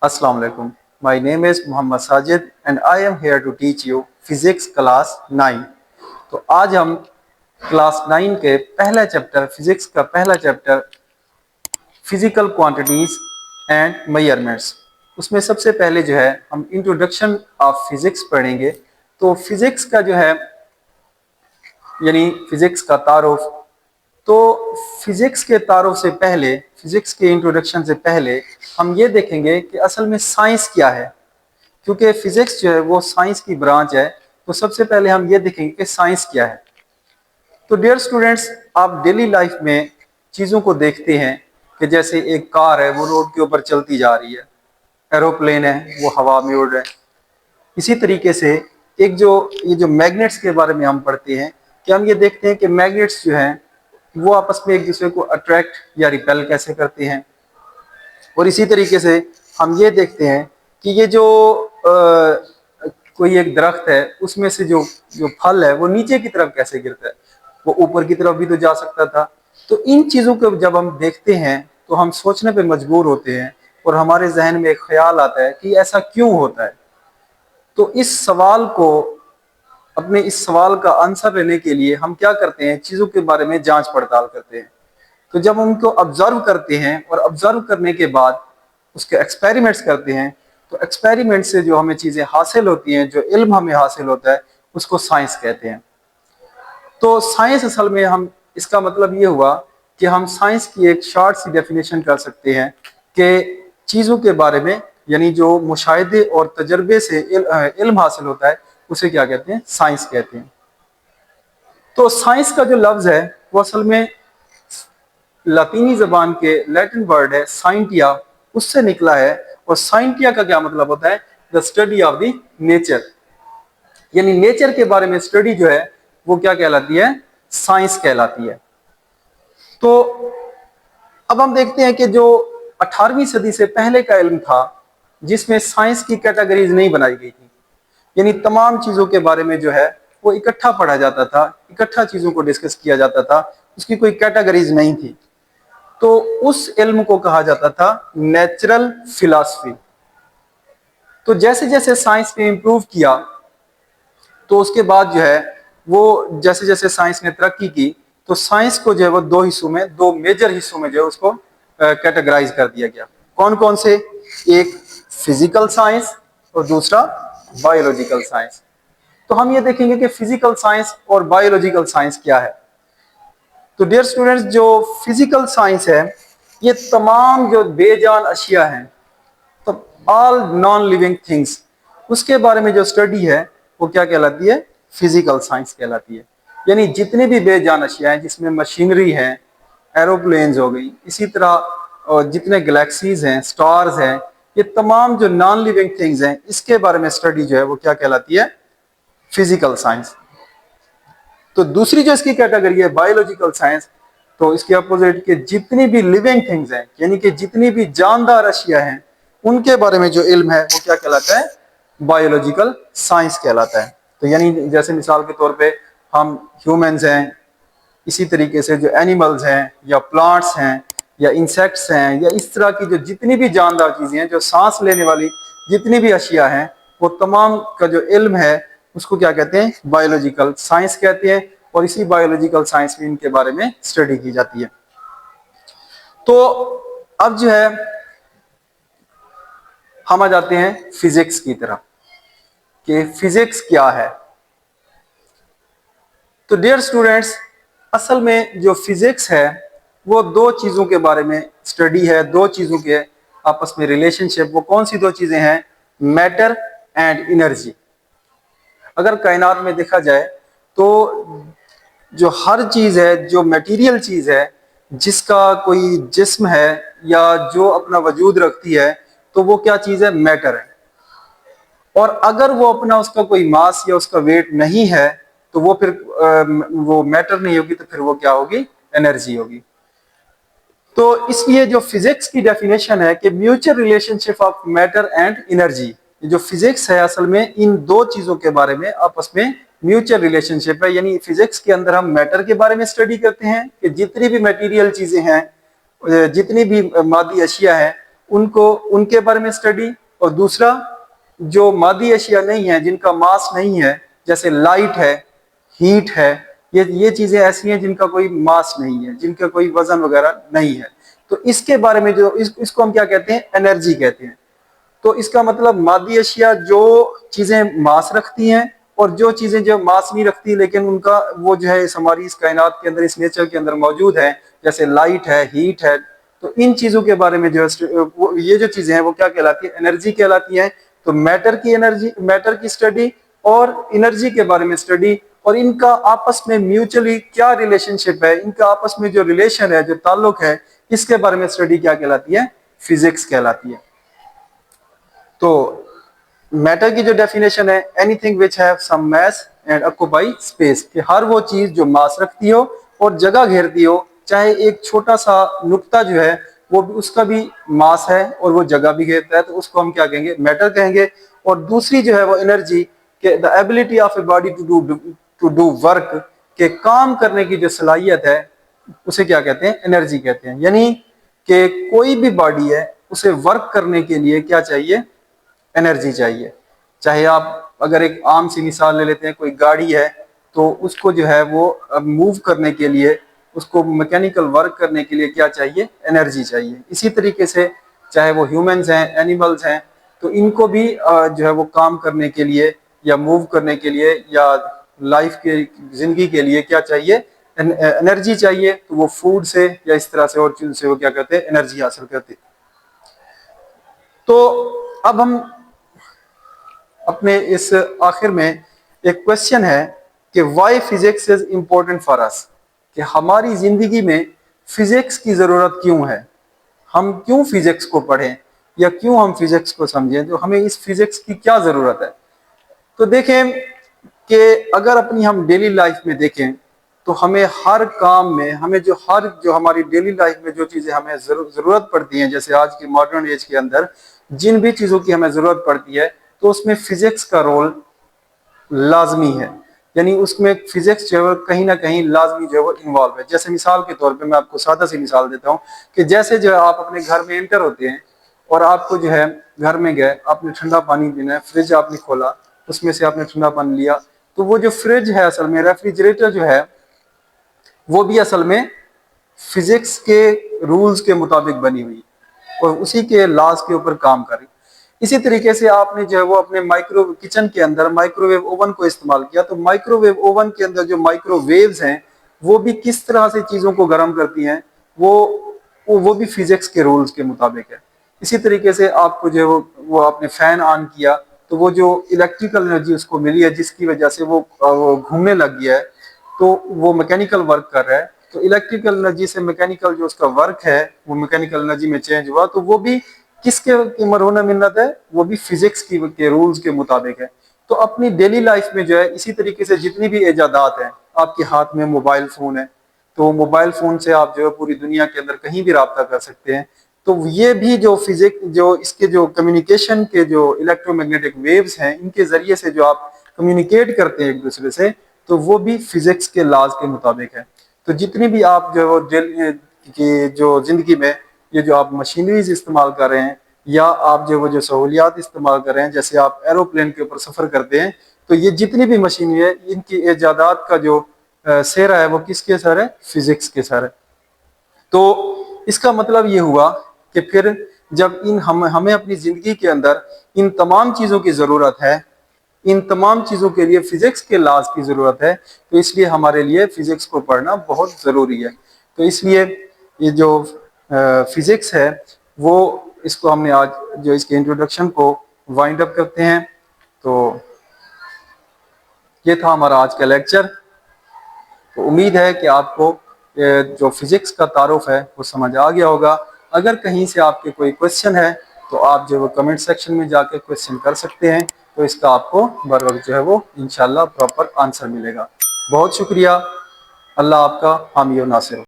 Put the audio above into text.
Assalamu alaikum. My name is Muhammad Sajid and I am here to teach you Physics class 9. तो आज हम class 9 के पहला chapter physics का पहला chapter physical quantities and measurements, उसमें सबसे पहले जो है हम इंट्रोडक्शन ऑफ फिजिक्स पढ़ेंगे। तो फिजिक्स का जो है यानी फिजिक्स का तारुफ, तो फिजिक्स के तारुफ से पहले, फिजिक्स के इंट्रोडक्शन से पहले हम ये देखेंगे कि असल में साइंस क्या है, क्योंकि फिजिक्स जो है वो साइंस की ब्रांच है। तो सबसे पहले हम ये देखेंगे कि साइंस क्या है। तो डियर स्टूडेंट्स, आप डेली लाइफ में चीज़ों को देखते हैं कि जैसे एक कार है वो रोड के ऊपर चलती जा रही है, एरोप्लेन है वो हवा में उड़ रहे हैं। इसी तरीके से एक ये जो मैग्नेट्स के बारे में हम पढ़ते हैं कि हम ये देखते हैं कि मैग्नेट्स जो हैं वो आपस में एक दूसरे को अट्रैक्ट या रिपेल कैसे करते हैं। और इसी तरीके से हम ये देखते हैं कि ये जो कोई एक दरख्त है उसमें से जो फल है वो नीचे की तरफ कैसे गिरता है, वो ऊपर की तरफ भी तो जा सकता था। तो इन चीज़ों को जब हम देखते हैं तो हम सोचने पे मजबूर होते हैं और हमारे जहन में एक ख्याल आता है कि ऐसा क्यों होता है। तो इस सवाल का आंसर लेने के लिए हम क्या करते हैं, चीज़ों के बारे में जांच पड़ताल करते हैं। तो जब हम उनको ऑब्जर्व करते हैं और ऑब्जर्व करने के बाद उसके एक्सपेरिमेंट्स करते हैं, तो एक्सपेरिमेंट से जो हमें चीज़ें हासिल होती हैं, जो इल्म हमें हासिल होता है, उसको साइंस कहते हैं। तो साइंस असल में हम इसका मतलब ये हुआ कि हम साइंस की एक शॉर्ट सी डेफिनेशन कर सकते हैं कि चीज़ों के बारे में, यानी जो मुशाहिदे और तजर्बे से इल्म हासिल होता है उसे क्या कहते हैं, साइंस कहते हैं। तो साइंस का जो लफ्ज़ है वो असल में लातीनी ज़बान के लैटिन वर्ड है साइंटिया, उससे निकला है। और साइंटिया का क्या मतलब होता है, the study of the nature, यानी नेचर के बारे में स्टडी जो है वो क्या कहलाती है, साइंस कहलाती है। तो अब हम देखते हैं कि जो 18वीं सदी से पहले का इल्म था जिसमें साइंस की कैटेगरीज नहीं बनाई गई थी, यानी तमाम चीज़ों के बारे में जो है वो इकट्ठा पढ़ा जाता था, इकट्ठा चीज़ों को डिस्कस किया जाता था, उसकी कोई कैटेगरीज नहीं थी। तो उस इल्म को कहा जाता था नेचुरल फिलॉसफी। तो जैसे जैसे साइंस ने इम्प्रूव किया तो उसके बाद जो है वो जैसे जैसे साइंस ने तरक्की की तो साइंस को जो है वो दो मेजर हिस्सों में जो है उसको कैटेगराइज कर दिया गया। कौन कौन से, एक फिजिकल साइंस और दूसरा बायोलॉजिकल साइंस। तो हम ये देखेंगे कि फिजिकल साइंस और बायोलॉजिकल साइंस क्या है। तो डियर स्टूडेंट्स, जो फिजिकल साइंस है ये तमाम जो बेजान अशिया हैं, तो ऑल नॉन लिविंग थिंग्स, उसके बारे में जो स्टडी है वो क्या कहलाती है, फिजिकल साइंस कहलाती है। यानी जितने भी बेजान अशिया हैं जिसमें मशीनरी है, एरोप्लेन्स हो गई, इसी तरह जितने गैलेक्सीज हैं, स्टार्स हैं, ये तमाम जो नॉन लिविंग थिंग्स हैं इसके बारे में स्टडी जो है वो क्या कहलाती है, फिजिकल साइंस। तो दूसरी जो इसकी कैटेगरी है बायोलॉजिकल साइंस, तो इसके अपोजिट के जितनी भी लिविंग थिंग्स हैं, यानी कि जितनी भी जानदार अशिया हैं, उनके बारे में जो इल्म है वो क्या कहलाता है, बायोलॉजिकल साइंस कहलाता है। तो यानी जैसे मिसाल के तौर पे हम ह्यूमंस हैं, इसी तरीके से जो एनिमल्स हैं या प्लांट्स हैं या इंसेक्ट्स हैं, या इस तरह की जो जितनी भी जानदार चीज़ें हैं, जो सांस लेने वाली जितनी भी अशिया हैं, वो तमाम का जो इल्म है उसको क्या कहते हैं, बायोलॉजिकल साइंस कहते हैं। और इसी बायोलॉजिकल साइंस में इनके बारे में स्टडी की जाती है। तो अब जो है हम आ जाते हैं फिजिक्स की तरफ कि फिजिक्स क्या है। तो डियर स्टूडेंट्स, असल में जो फिजिक्स है वो दो चीज़ों के बारे में स्टडी है, दो चीज़ों के आपस में रिलेशनशिप। वो कौन सी दो चीज़ें हैं, मैटर एंड एनर्जी। अगर कायनात में देखा जाए तो जो हर चीज़ है, जो मटेरियल चीज़ है, जिसका कोई जिस्म है या जो अपना वजूद रखती है, तो वो क्या चीज़ है, मैटर है। और अगर वो अपना उसका कोई मास या उसका वेट नहीं है तो वो फिर वो मैटर नहीं होगी, तो फिर वो क्या होगी, एनर्जी होगी। तो इसलिए जो फिजिक्स की डेफिनेशन है कि mutual relationship of matter and energy, जो फिजिक्स है असल में इन दो चीजों के बारे में आपस में म्यूचुअल रिलेशनशिप है। यानी फिजिक्स के अंदर हम मैटर के बारे में स्टडी करते हैं कि जितनी भी मटेरियल चीजें हैं, जितनी भी मादी अशिया हैं, उनके बारे में स्टडी, और दूसरा जो मादी अशिया नहीं है, जिनका मास नहीं है, जैसे लाइट है, हीट है, ये चीजें ऐसी हैं जिनका कोई मास नहीं है, जिनका कोई वजन वगैरह नहीं है, तो इसके बारे में जो इसको हम क्या कहते हैं, एनर्जी कहते हैं। तो इसका मतलब मादी अशिया जो चीजें मास रखती हैं और जो चीजें जो मास नहीं रखती लेकिन उनका वो जो है हमारी इस कायनात के अंदर, इस नेचर के अंदर मौजूद है, जैसे लाइट है, हीट है, तो इन चीजों के बारे में जो है ये जो चीजें हैं वो क्या कहलाती है, एनर्जी कहलाती हैं। तो मैटर की एनर्जी, मैटर की स्टडी और एनर्जी के बारे में स्टडी, और इनका आपस में म्यूचुअली क्या रिलेशनशिप है, इनका आपस में जो रिलेशन है, जो ताल्लुक है, इसके बारे में स्टडी क्या कहलाती है, फिजिक्स कहलाती है। तो मैटर की जो डेफिनेशन है, anything which have some mass and occupy space, कि हर वो चीज जो मास रखती हो और जगह घेरती हो, चाहे एक छोटा सा नुक्ता जो है वो भी, उसका भी मास है और वो जगह भी घेरता है, तो उसको हम क्या कहेंगे, मैटर कहेंगे। और दूसरी जो है वो एनर्जी, के the ability of a body to do work, के काम करने की जो सलाहियत है उसे क्या कहते हैं, एनर्जी कहते हैं। यानी कि कोई भी बॉडी है उसे वर्क करने के लिए क्या चाहिए, एनर्जी चाहिए। चाहे आप अगर एक आम सी मिसाल ले लेते हैं, कोई गाड़ी है तो उसको जो है वो मूव करने के लिए, उसको मैकेनिकल वर्क करने के लिए क्या चाहिए, एनर्जी चाहिए। इसी तरीके से चाहे वो ह्यूमंस हैं, एनिमल्स हैं, तो इनको भी जो है वो काम करने के लिए या मूव करने के लिए या लाइफ के, जिंदगी के लिए क्या चाहिए, एनर्जी चाहिए। तो वो फूड से या इस तरह से और चीज से वो क्या करते हैं, एनर्जी हासिल करते हैं। तो अब हम अपने इस आखिर में एक क्वेश्चन है कि why physics is important for us, कि हमारी जिंदगी में फिजिक्स की जरूरत क्यों है, हम क्यों फिजिक्स को पढ़ें या क्यों हम फिजिक्स को समझें, तो हमें इस फिजिक्स की क्या जरूरत है। तो देखें कि अगर अपनी हम डेली लाइफ में देखें तो हमें हर काम में, हमें जो हमारी डेली लाइफ में जो चीजें हमें जरूरत पड़ती हैं, जैसे आज की मॉडर्न एज के अंदर जिन भी चीजों की हमें जरूरत पड़ती है, तो उसमें फिजिक्स का रोल लाजमी है। यानी उसमें फिजिक्स जो है कहीं ना कहीं लाजमी जो है वो इन्वॉल्व है। जैसे मिसाल के तौर पे मैं आपको सादा सी मिसाल देता हूँ कि जैसे जो है आप अपने घर में एंटर होते हैं और आपको जो है घर में गए, आपने ठंडा पानी पीना है, फ्रिज आपने खोला, उसमें से आपने ठंडा पानी लिया, तो वो जो फ्रिज है असल में, रेफ्रिजरेटर जो है वो भी असल में फिजिक्स के रूल्स के मुताबिक बनी हुई और उसी के लॉज के ऊपर काम कर रही। इसी तरीके से आपने जो है वो अपने किचन के अंदर माइक्रोवेव ओवन को इस्तेमाल किया, तो माइक्रोवेव ओवन के अंदर जो माइक्रोवेव्स हैं वो भी किस तरह से चीजों को गर्म करती हैं, वो भी फिजिक्स के रूल्स के मुताबिक है। इसी तरीके से आपको जो है वो आपने फैन ऑन किया, तो वो जो इलेक्ट्रिकल एनर्जी उसको मिली है जिसकी वजह से वो घूमने लग गया है, तो वो मैकेनिकल वर्क कर रहा है। तो इलेक्ट्रिकल एनर्जी से मैकेनिकल जो उसका वर्क है वो मैकेनिकल एनर्जी में चेंज हुआ, तो वो भी किसके मरहून मिन्नत है, वो भी फिजिक्स के रूल्स के मुताबिक है। तो अपनी डेली लाइफ में जो है इसी तरीके से जितनी भी इजादात हैं, आपके हाथ में मोबाइल फोन है, तो मोबाइल फोन से आप जो है पूरी दुनिया के अंदर कहीं भी रब्ता कर सकते हैं। तो ये भी जो फिजिक्स, जो इसके जो कम्युनिकेशन के जो इलेक्ट्रोमैग्नेटिक वेव्स हैं, इनके जरिए से जो आप कम्युनिकेट करते हैं एक दूसरे से, तो वो भी फिजिक्स के लॉज के मुताबिक है। तो जितनी भी आप जो की जो जिंदगी में ये जो आप मशीनरीज इस्तेमाल कर रहे हैं या आप जो सहूलियात इस्तेमाल कर रहे हैं, जैसे आप एरोप्लेन के ऊपर सफर करते हैं, तो ये जितनी भी मशीनरी है, इनकी इजादात का जो सेहरा है वो किसके सर है, फिजिक्स के सर है। तो इसका मतलब ये हुआ कि फिर जब हमें अपनी जिंदगी के अंदर इन तमाम चीजों की जरूरत है, इन तमाम चीजों के लिए फिजिक्स के लॉज की जरूरत है, तो इसलिए हमारे लिए फिजिक्स को पढ़ना बहुत जरूरी है। तो इसलिए ये जो फिजिक्स है वो, इसको हमने आज जो इसके इंट्रोडक्शन को वाइंड अप करते हैं। तो ये था हमारा आज का लेक्चर। तो उम्मीद है कि आपको जो फिजिक्स का तारुफ है वो समझ आ गया होगा। अगर कहीं से आपके कोई क्वेश्चन है तो आप जो वो कमेंट सेक्शन में जाके क्वेश्चन कर सकते हैं, तो इसका आपको बर वक्त जो है वो इंशाल्लाह प्रॉपर आंसर मिलेगा। बहुत शुक्रिया। अल्लाह आपका हामी और नासिर हो।